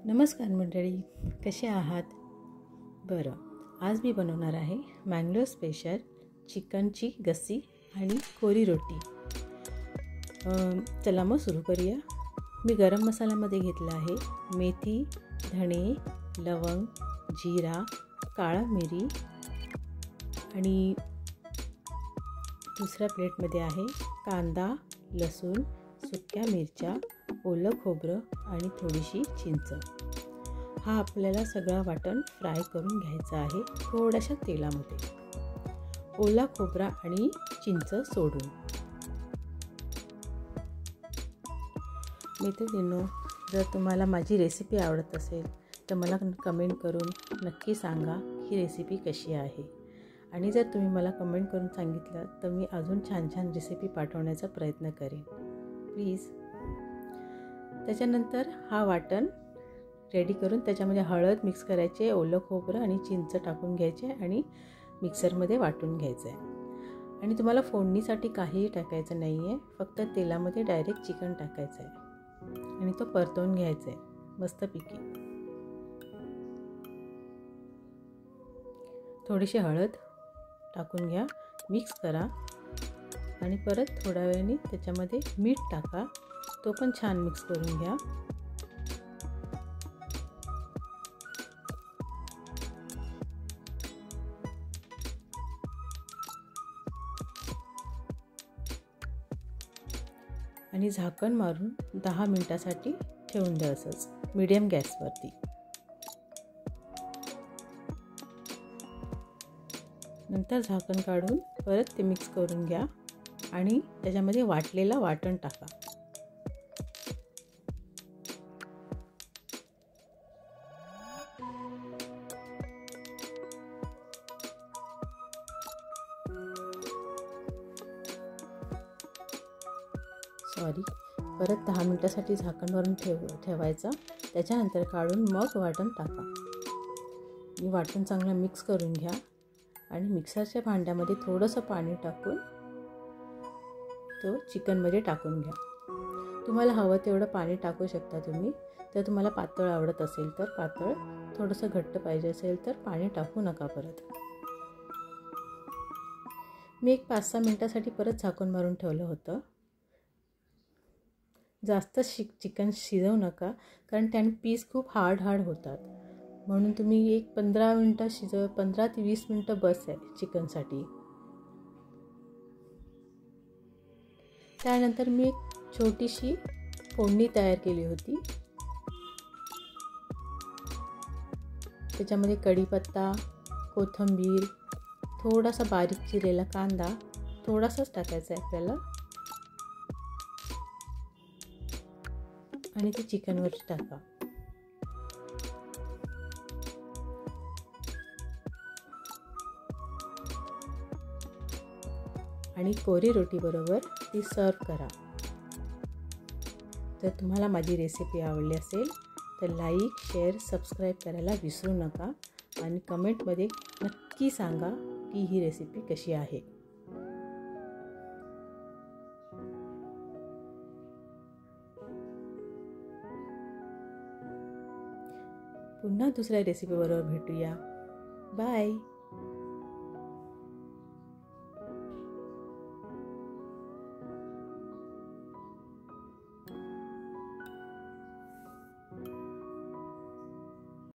नमस्कार मंडळी, कसे आहात? बरं, आज मी बनवणार आहे मँगलोर स्पेशल चिकनची गस्सी आणि कोरी रोटी. चला मग सुरू करूया. मी गरम मसाल्यामध्ये घेतला आहे मेथी, धणे, लवंग, जिरा, काळा मिरी आणि दुसऱ्या प्लेटमध्ये आहे कांदा, लसूण, सुक्या मिरच्या, ओलं खोबरं आणि थोडीशी चिंच. हा आपल्याला सगळा वाटण फ्राय करून घ्यायचा आहे थोड्याशा तेलामध्ये, ओला खोबरा आणि चिंच सोडून. मित्रांनो, जर तुम्हाला माझी रेसिपी आवडत असेल तर मला कमेंट करून नक्की सांगा ही रेसिपी कशी आहे. आणि जर तुम्ही मला कमेंट करून सांगितलं तर मी अजून छान छान रेसिपी पाठवण्याचा प्रयत्न करेन, प्लीज. त्याच्यानंतर हा वाटण रेडी करून त्याच्यामध्ये हळद मिक्स करायचे, ओलं खोबरं आणि चिंच टाकून घ्यायचे आणि मिक्सरमध्ये वाटून घ्यायचं आहे. आणि तुम्हाला फोडणीसाठी काहीही टाकायचं नाही आहे, फक्त तेलामध्ये डायरेक्ट चिकन टाकायचं आहे आणि तो परतवून घ्यायचा आहे मस्तपैकी. थोडीशी हळद टाकून घ्या, मिक्स करा आणि परत थोड्या वेळाने त्याच्यामध्ये मीठ टाका, तो पण छान मिक्स करून घ्या. आणि झाकण मारून 10 मिनिटासाठी ठेवून द्या असंच मीडियम गॅसवरती. नंतर झाकण काढून परत ते मिक्स करून घ्या आणि त्याच्यामध्ये वाटलेला वाटण टाका. परत 10 मिनिटासाठी झाकण मारून ठेवायचं. त्याच्यानंतर काढून मग वाटण टाका. वाटण चांगलं मिक्स करून घ्या आणि मिक्सरच्या भांड्यामध्ये थोडंसं पाणी टाकून तो चिकनमध्ये टाकून घ्या. तुम्हाला हवं तेवढं पाणी टाकू शकता तुम्ही. जर तुम्हाला पातळ आवडत असेल तर पातळ, थोडंसं घट्ट पाहिजे असेल तर पाणी टाकू नका परत. मी एक 5-6 मिनिटासाठी परत झाकण मारून ठेवलं होतं. जास्त चिकन शिजवू नका, कारण त्याने पीस खूप हार्ड होतात. म्हणून तुम्ही एक 15 मिनटं 15 ते 20 मिनटं बस आहे चिकनसाठी. त्यानंतर मी एक छोटीशी फोडणी तयार केली होती. त्याच्यामध्ये कढीपत्ता, कोथिंबीर, थोडासा बारीक चिरलेला कांदा, थोडासाच टाकायचा आहे आपल्याला आणि ते चिकनवर टाका. आणि कोरी रोटी बरोबर ती सर्व करा. जर तुम्हाला माझी रेसिपी आवडली असेल तर लाईक, शेअर, सबस्क्राईब करायला विसरू नका आणि कमेंटमध्ये नक्की सांगा की ही रेसिपी कशी आहे. पुन्हा दुसऱ्या रेसिपीबरोबर भेटूया. बाय.